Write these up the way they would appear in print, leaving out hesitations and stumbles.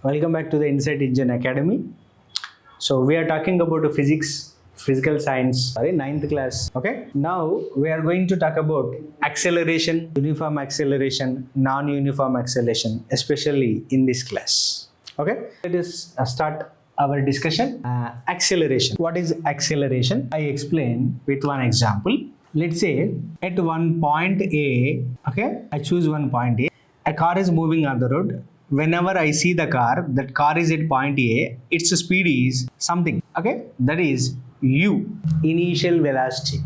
Welcome back to the Insight Engine Academy. So we are talking about physical science, ninth class. Okay. Now we are going to talk about acceleration, uniform acceleration, non-uniform acceleration, especially in this class. Okay. Let us start our discussion. Acceleration. What is acceleration? I explain with one example. Let's say at one point A, okay, I choose one point A. A car is moving on the road. Whenever I see the car, that car is at point A, its speed is something, okay, that is u, initial velocity.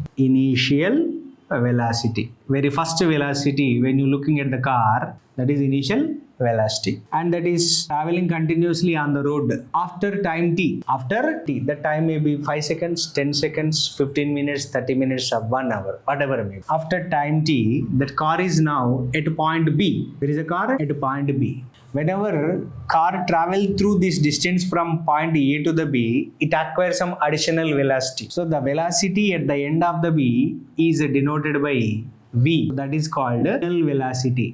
Very first velocity when you're looking at the car, that is initial velocity, and that is traveling continuously on the road after time t. That time may be 5 seconds, 10 seconds, 15 minutes, 30 minutes, or 1 hour, whatever may be. After time t, that car is now at point B. There is a car at point B. Whenever car travel through this distance from point A to the B, it acquires some additional velocity. So the velocity at the end of the B is denoted by V. That is called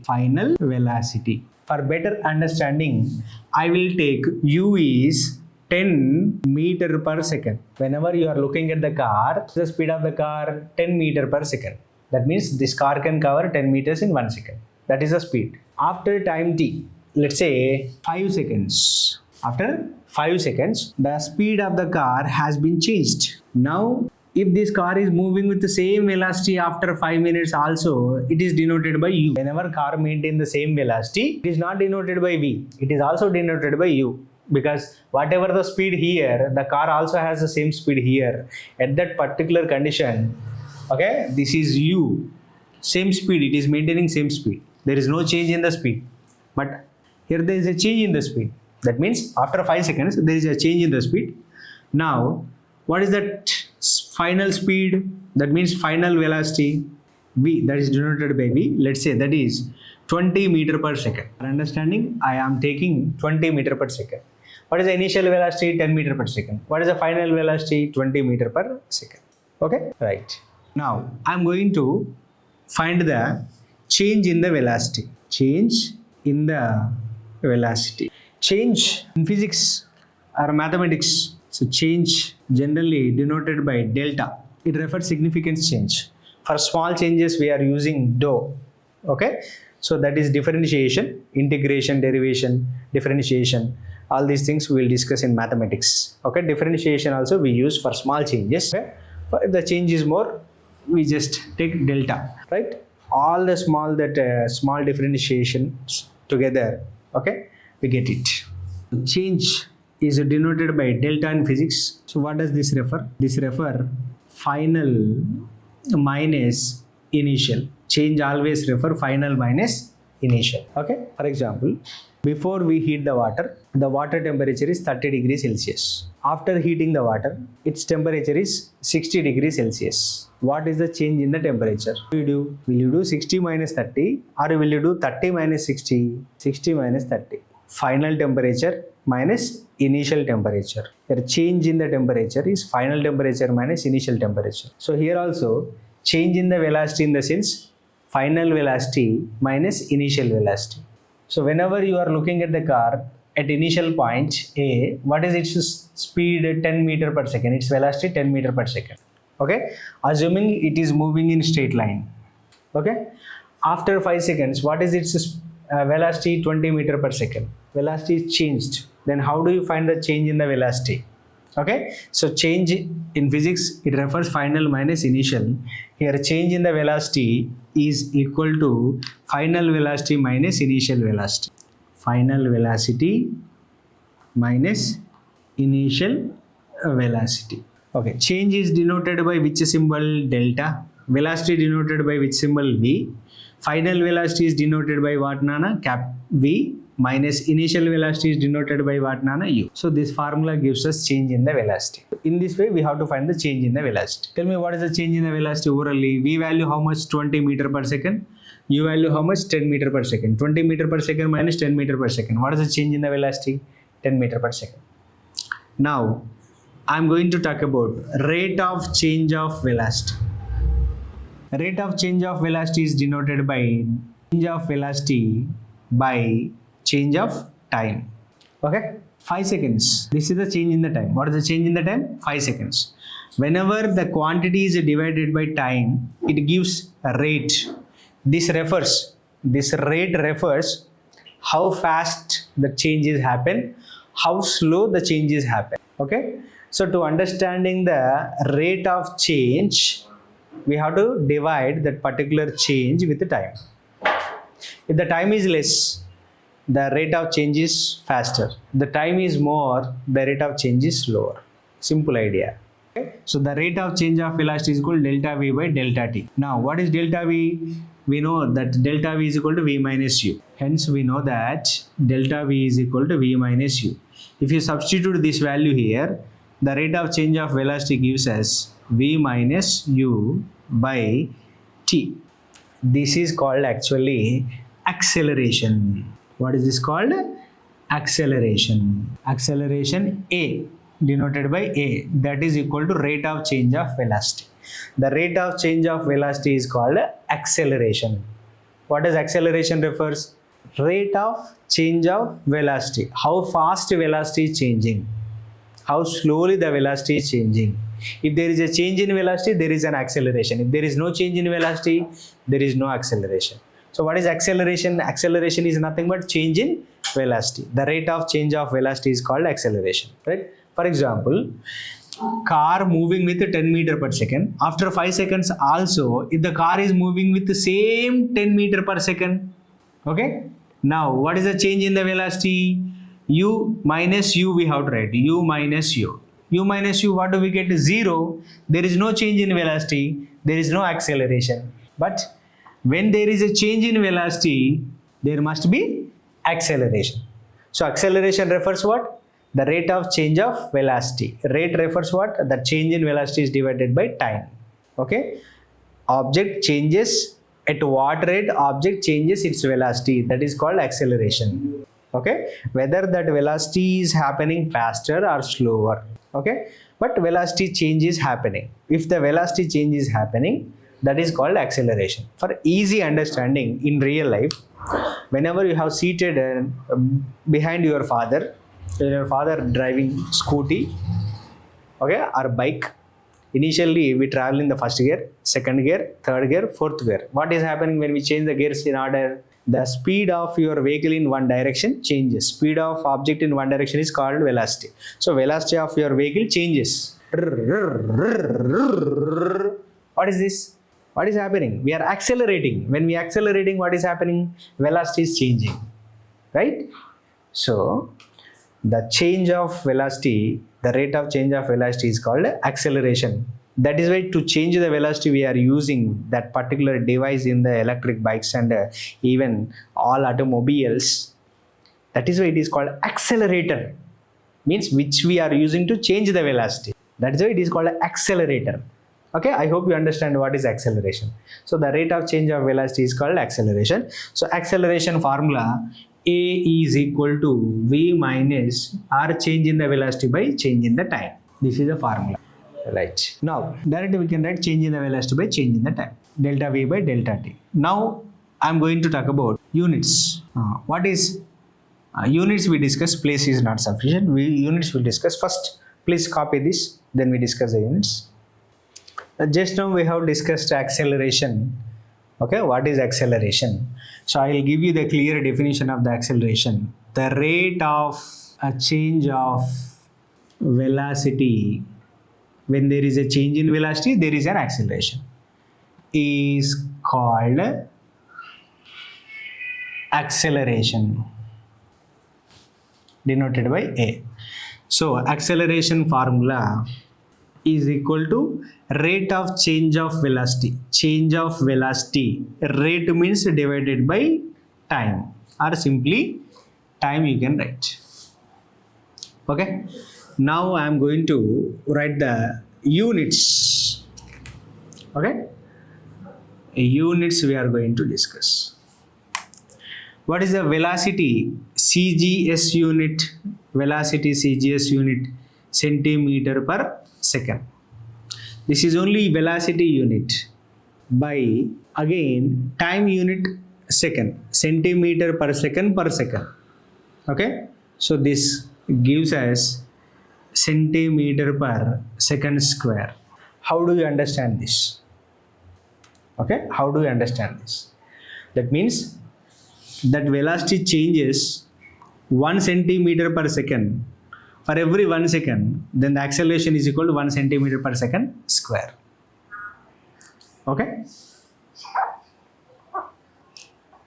final velocity. For better understanding, I will take U is 10 meter per second. Whenever you are looking at the car, the speed of the car 10 meter per second. That means this car can cover 10 meters in 1 second. That is the speed. After time t, let's say 5 seconds. After 5 seconds, the speed of the car has been changed. Now, if this car is moving with the same velocity after 5 minutes also, it is denoted by U. Whenever car maintains the same velocity, it is not denoted by V. It is also denoted by U. Because whatever the speed here, the car also has the same speed here. At that particular condition, okay, this is U. Same speed, it is maintaining same speed. There is no change in the speed. But here there is a change in the speed. That means after 5 seconds, there is a change in the speed. Now, what is that final speed? That means final velocity V, that is denoted by V. Let's say that is 20 meter per second. For understanding, I am taking 20 meter per second. What is the initial velocity? 10 meter per second. What is the final velocity? 20 meter per second. Okay, right. Now, I am going to find the change in the velocity. Change in the velocity. Change in physics or mathematics. So change generally denoted by delta. It refers significance change. For small changes we are using dou. Okay. So that is differentiation, integration, derivation, differentiation. All these things we will discuss in mathematics. Okay. Differentiation also we use for small changes. Okay. If the change is more, we just take delta. Right. All the small differentiations together. Okay. We get it. Change is denoted by delta in physics. So what does this refer? This refer final minus initial. Change always refer final minus initial. Okay. For example, before we heat the water temperature is 30 degrees Celsius. After heating the water, its temperature is 60 degrees Celsius. What is the change in the temperature? What do you do? Will you do 60 minus 30 or will you do 30 minus 60? 60 minus 30. Final temperature minus initial temperature. The change in the temperature is final temperature minus initial temperature. So here also change in the velocity in the sense final velocity minus initial velocity. So whenever you are looking at the car at initial point A, what is its speed? 10 meter per second. Its velocity 10 meter per second. Okay. Assuming it is moving in straight line. Okay. After 5 seconds, what is its velocity? 20 meter per second. Velocity is changed. Then how do you find the change in the velocity? Okay. So change in physics, it refers final minus initial. Here change in the velocity is equal to final velocity minus initial velocity. Final velocity minus initial velocity. Okay. Change is denoted by which symbol? Delta. Velocity denoted by which symbol? V. Final velocity is denoted by what, Nana? Cap V. Minus initial velocity is denoted by what, Nana? U. So this formula gives us change in the velocity. In this way, we have to find the change in the velocity. Tell me what is the change in the velocity orally? V value how much? 20 meter per second. U value how much? 10 meter per second. 20 meter per second minus 10 meter per second. What is the change in the velocity? 10 meter per second. Now, I am going to talk about rate of change of velocity. Rate of change of velocity is denoted by change of velocity by change of time. Okay, 5 seconds. This is the change in the time. What is the change in the time? 5 seconds. Whenever the quantity is divided by time, it gives a rate. This rate refers how fast the changes happen, how slow the changes happen. Okay, so to understanding the rate of change, we have to divide that particular change with the time. If the time is less, the rate of change is faster. The time is more, the rate of change is slower. Simple idea. Okay? So the rate of change of velocity is equal to delta v by delta t. Now what is delta v? We know that delta v is equal to v minus u. Hence we know that delta v is equal to v minus u. If you substitute this value here, the rate of change of velocity gives us v minus u by t. This is called actually acceleration. What is this called? Acceleration. Acceleration A, denoted by A, that is equal to rate of change of velocity. The rate of change of velocity is called acceleration. What does acceleration refers? Rate of change of velocity. How fast velocity is changing. How slowly the velocity is changing. If there is a change in velocity, there is an acceleration. If there is no change in velocity, there is no acceleration. So what is acceleration? Acceleration is nothing but change in velocity. The rate of change of velocity is called acceleration. Right? For example, car moving with 10 meter per second. After 5 seconds also, if the car is moving with the same 10 meter per second. Okay. Now what is the change in the velocity? U minus u we have to write. U minus u. U minus u, what do we get? 0. There is no change in velocity. There is no acceleration. But when there is a change in velocity, there must be acceleration. So acceleration refers what? The rate of change of velocity. Rate refers what? The change in velocity is divided by time. Okay. Object changes, at what rate object changes its velocity, that is called acceleration. Okay. Whether that velocity is happening faster or slower. Okay. But velocity change is happening. If the velocity change is happening, that is called acceleration. For easy understanding in real life, whenever you have seated behind your father driving scooty, okay, or bike, initially we travel in the first gear, second gear, third gear, fourth gear. What is happening when we change the gears in order? The speed of your vehicle in one direction changes. Speed of object in one direction is called velocity. So velocity of your vehicle changes. What is this? What is happening? We are accelerating. When we are accelerating, what is happening? Velocity is changing. Right? So the change of velocity, the rate of change of velocity is called acceleration. That is why to change the velocity we are using that particular device in the electric bikes and even all automobiles. That is why it is called accelerator. Means which we are using to change the velocity. That is why it is called accelerator. Okay, I hope you understand what is acceleration. So the rate of change of velocity is called acceleration. So acceleration formula, A is equal to V minus R change in the velocity by change in the time. This is the formula. Right. Now, directly we can write change in the velocity by change in the time. Delta V by delta T. Now, I am going to talk about units. What is units we discuss, place is not sufficient. Units will discuss. First, please copy this, then we discuss the units. Just now we have discussed acceleration. Okay, what is acceleration? So I will give you the clear definition of the acceleration. The rate of a change of velocity, when there is a change in velocity, there is an acceleration, is called acceleration, denoted by A. So acceleration formula is equal to rate of change of velocity. Change of velocity, rate means divided by time, or simply time you can write. Okay. Now I am going to write the units. Okay. Units we are going to discuss. What is the velocity? CGS unit. Velocity CGS unit, centimeter per second. This is only velocity unit. By again time unit second, centimeter per second per second. Okay, so this gives us centimeter per second square. How do you understand this? Okay, how do you understand this? That means that velocity changes 1 centimeter per second for every 1 second, then the acceleration is equal to 1 centimeter per second square. Okay.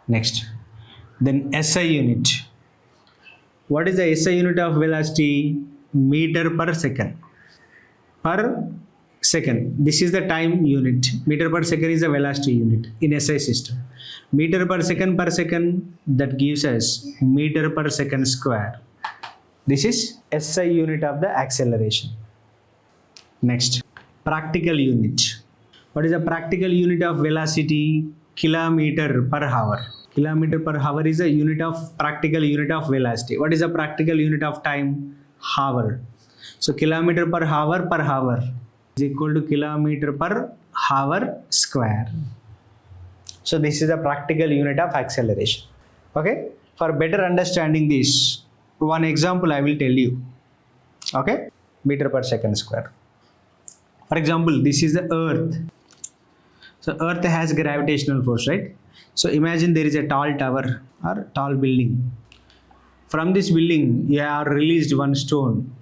Next, then SI unit. What is the SI unit of velocity? Meter per second. Per second. This is the time unit. Meter per second is the velocity unit in SI system. Meter per second, that gives us meter per second square. This is SI unit of the acceleration. Next, practical unit. What is the practical unit of velocity? Kilometer per hour. Kilometer per hour is a unit of practical unit of velocity. What is the practical unit of time? Hour. So kilometer per hour is equal to kilometer per hour square. So this is the practical unit of acceleration. Okay. For better understanding this, one example I will tell you. Okay. Meter per second square. For example, this is the earth. So earth has gravitational force, right? So imagine there is a tall tower or tall building. From this building, you have released one stone.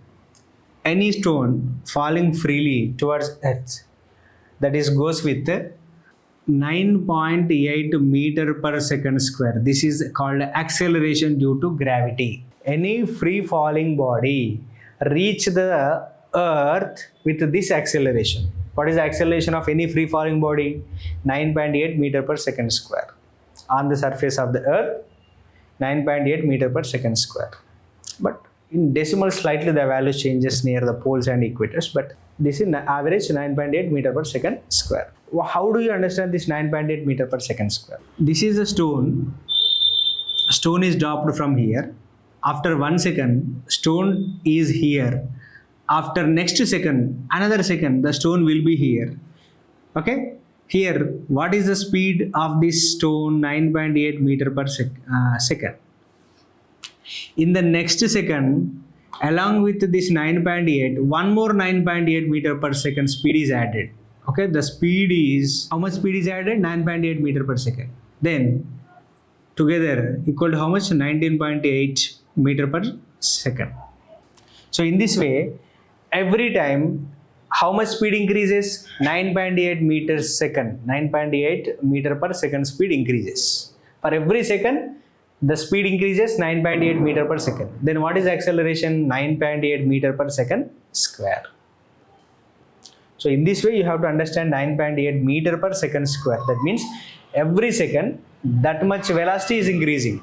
Any stone falling freely towards earth, that is goes with 9.8 meter per second square. This is called acceleration due to gravity. Any free falling body reach the earth with this acceleration. What is the acceleration of any free falling body? 9.8 meter per second square. On the surface of the earth, 9.8 meter per second square. But in decimal slightly the value changes near the poles and equators, but this is average 9.8 meter per second square. How do you understand this 9.8 meter per second square? This is a stone. Stone is dropped from here. After 1 second, stone is here. After next second, another second, the stone will be here. Okay. Here, what is the speed of this stone? 9.8 meter per second. In the next second, along with this 9.8, one more 9.8 meter per second speed is added. Okay, the speed is, how much speed is added? 9.8 meter per second. Then, together equal to how much? 19.8 meter per second. So, in this way, every time, how much speed increases? 9.8 meters second. 9.8 meter per second speed increases. For every second, the speed increases 9.8 meter per second. Then what is acceleration? 9.8 meter per second square. So in this way, you have to understand 9.8 meter per second square. That means every second, that much velocity is increasing.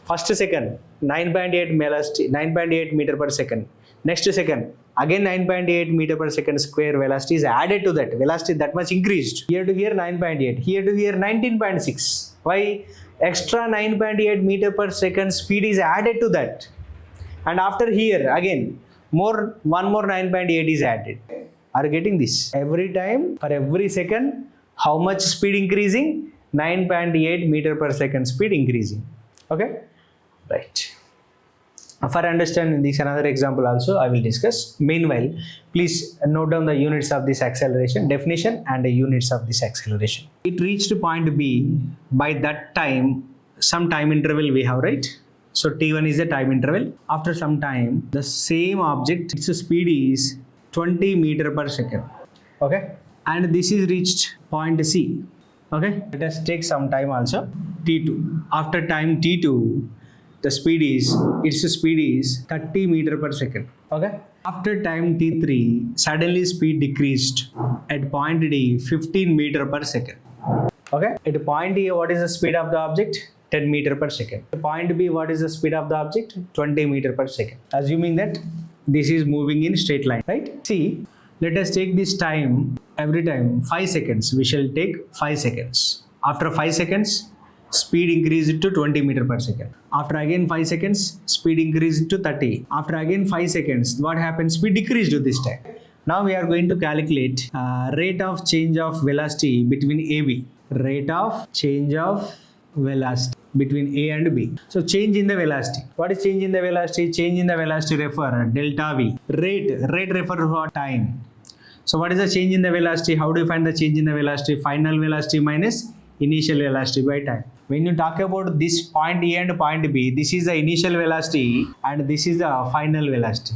First second, 9.8 velocity, 9.8 meter per second. Next second, again 9.8 meter per second square velocity is added to that. Velocity that much increased. Here to here 9.8, here to here 19.6. Why? Extra 9.8 meter per second speed is added to that. And after here again, one more 9.8 is added. Are you getting this? Every time, for every second, how much speed increasing? 9.8 meter per second speed increasing. Okay? Right. For understanding this, another example also I will discuss. Meanwhile, please note down the units of this acceleration, definition and the units of this acceleration. It reached point B. By that time, some time interval we have, right? So T1 is the time interval. After some time, the same object, its speed is 20 meter per second. Okay? And this is reached point C. Okay? Let us take some time also. T2. After time T2, its speed is 30 meter per second. Okay. After time T3, suddenly speed decreased at point D 15 meter per second. Okay. At point A, what is the speed of the object? 10 meter per second. At point B, what is the speed of the object? 20 meter per second. Assuming that this is moving in straight line, right? See, let us take this time, every time 5 seconds. We shall take 5 seconds. After 5 seconds, speed increased to 20 meter per second. After again 5 seconds, speed increased to 30. After again 5 seconds, what happens? Speed decreased to this time. Now we are going to calculate rate of change of velocity between AB. Rate of change of velocity between A and B. So change in the velocity. What is change in the velocity? Change in the velocity refer delta V. Rate refer what? Time. So what is the change in the velocity? How do you find the change in the velocity? Final velocity minus initial velocity by time. When you talk about this point A and point B, this is the initial velocity and this is the final velocity.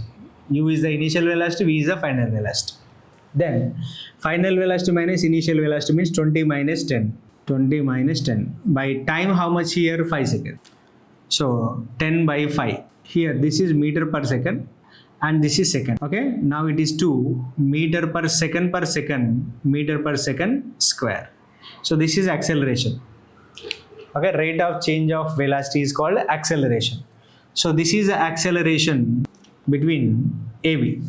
U is the initial velocity, V is the final velocity. Then final velocity minus initial velocity means 20 minus 10. 20 minus 10. By time how much here? 5 seconds. So 10 by 5. Here this is meter per second and this is second. Okay. Now it is 2 meter per second meter per second square. So this is acceleration. Okay. Rate of change of velocity is called acceleration. So this is the acceleration between AB.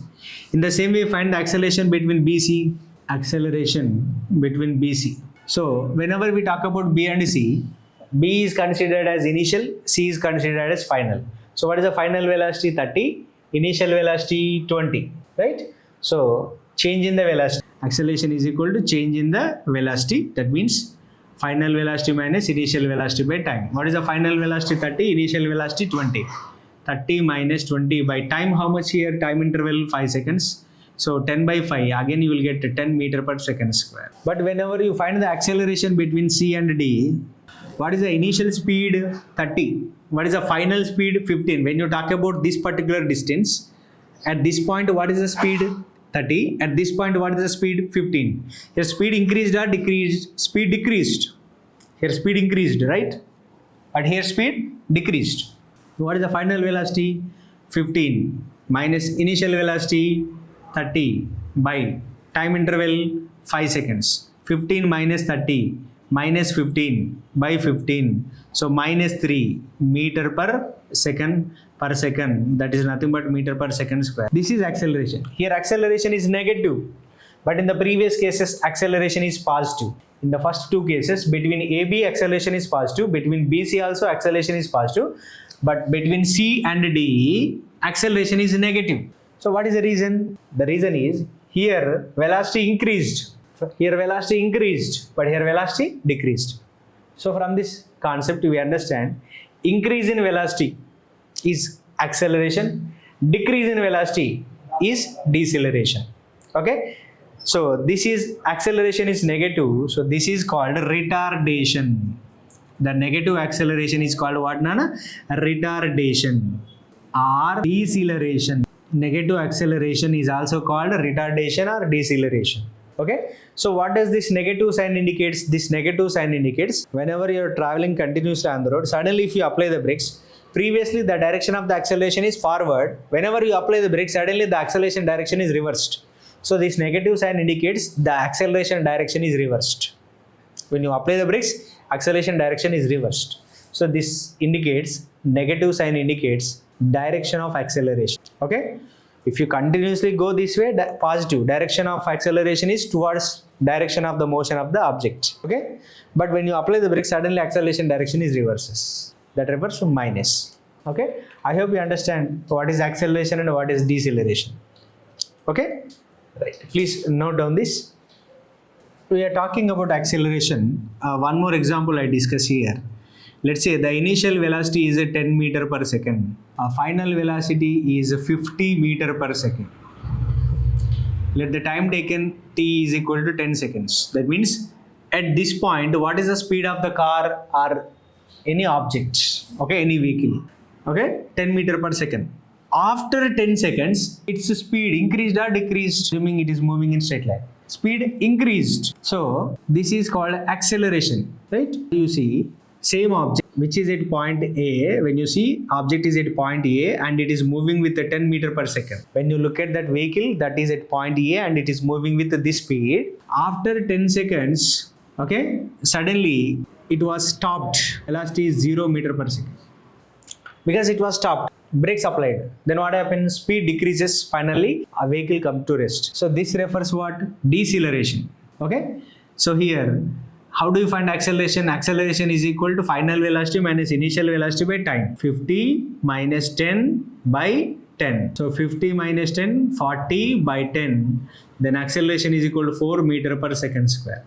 In the same way, find the acceleration between BC. Acceleration between BC. So whenever we talk about B and C, B is considered as initial, C is considered as final. So what is the final velocity? 30. Initial velocity 20. Right? So change in the velocity. Acceleration is equal to change in the velocity. That means final velocity minus initial velocity by time. What is the final velocity? 30. Initial velocity 20. 30 minus 20 by time how much here? Time interval 5 seconds. So 10 by 5 again you will get 10 meter per second square. But whenever you find the acceleration between C and D, what is the initial speed? 30. What is the final speed? 15. When you talk about this particular distance, at this point what is the speed? 30. At this point what is the speed? 15. Here speed increased or decreased? Speed decreased. Here speed increased, right? But here speed decreased. What is the final velocity? 15 minus initial velocity 30 by time interval 5 seconds. 15 minus 30 minus 15 by 15. So minus 3 meter per second. That is nothing but meter per second square. This is acceleration. Here acceleration is negative. But in the previous cases acceleration is positive. In the first two cases between AB acceleration is positive. Between BC also acceleration is positive. But between C and D acceleration is negative. So what is the reason? The reason is here velocity increased. Here velocity increased, but here velocity decreased. So from this concept we understand increase in velocity is acceleration, decrease in velocity is deceleration. Okay. So this is acceleration is negative. So this is called retardation. The negative acceleration is called what, Nana? Retardation or deceleration. Negative acceleration is also called retardation or deceleration. Okay. So what does this negative sign indicates? This negative sign indicates whenever you are traveling continuously on the road, suddenly if you apply the brakes, previously the direction of the acceleration is forward. Whenever you apply the brakes, suddenly the acceleration direction is reversed. So this negative sign indicates the acceleration direction is reversed. When you apply the brakes, acceleration direction is reversed. So this indicates, negative sign indicates direction of acceleration. Okay. If you continuously go this way, positive direction of acceleration is towards direction of the motion of the object. Okay. But when you apply the brakes, suddenly acceleration direction is reverses. That refers to minus. Okay. I hope you understand what is acceleration and what is deceleration. Okay. Right. Please note down this. We are talking about acceleration. One more example I discuss here. Let's say the initial velocity is 10 meter per second. Final velocity is 50 meter per second. Let the time taken t is equal to 10 seconds. That means at this point, what is the speed of the car or any object? Okay, any vehicle. Okay, 10 meter per second. After 10 seconds, its speed increased or decreased, assuming it is moving in straight line. Speed increased. So this is called acceleration, right? You see same object which is at point A. When you see object is at point A and it is moving with a 10 meter per second. When you look at that vehicle that is at point A and it is moving with this speed, after 10 seconds, okay, suddenly it was stopped. Velocity is 0 meter per second. Because it was stopped, brakes applied. Then what happens? Speed decreases. Finally, a vehicle comes to rest. So this refers what? Deceleration. Okay. So here, how do you find acceleration? Acceleration is equal to final velocity minus initial velocity by time. 50 minus 10 by 10. So 50 minus 10, 40 by 10. Then acceleration is equal to 4 meter per second square.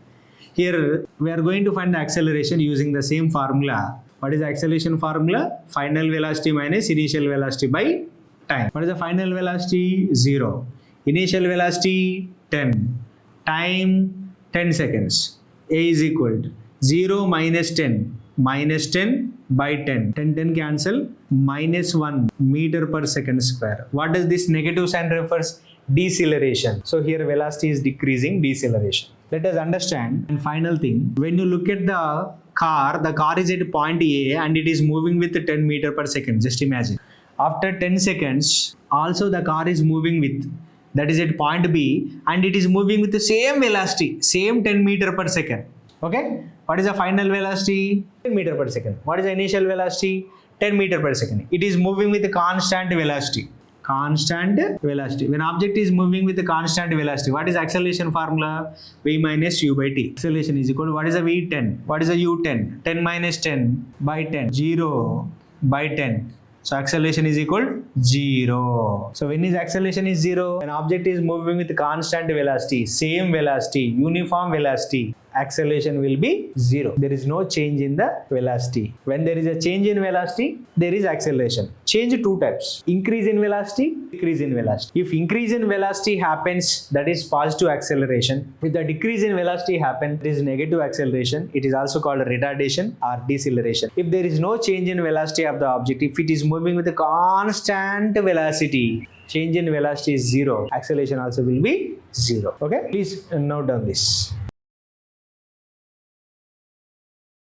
Here we are going to find the acceleration using the same formula. What is the acceleration formula? Final velocity minus initial velocity by time. What is the final velocity? 0. Initial velocity 10. Time 10 seconds. A is equal to 0 minus 10. Minus 10 by 10. 10 cancel. Minus 1 meter per second square. What does this negative sign refers? Deceleration. So here velocity is decreasing, deceleration. Let us understand. And final thing, when you look at the car is at point A and it is moving with 10 meter per second. Just imagine. After 10 seconds, also the car is moving with, that is at point B, and it is moving with the same velocity, same 10 meter per second. Okay? What is the final velocity? 10 meter per second. What is the initial velocity? 10 meter per second. It is moving with a constant velocity. Constant velocity. When object is moving with a constant velocity, what is acceleration formula? V minus u by t. Acceleration is equal to, what is the V? 10. What is the u? 10. 10 minus 10 by 10. 0 by 10. So acceleration is equal to 0. So when is acceleration is 0? When object is moving with constant velocity, same velocity, uniform velocity, acceleration will be 0. There is no change in the velocity. When there is a change in velocity, there is acceleration. Change two types. Increase in velocity, decrease in velocity. If increase in velocity happens, that is positive acceleration. If the decrease in velocity happens, it is negative acceleration. It is also called retardation or deceleration. If there is no change in velocity of the object, if it is moving with a constant velocity, change in velocity is 0. Acceleration also will be 0. Okay? Please note down this.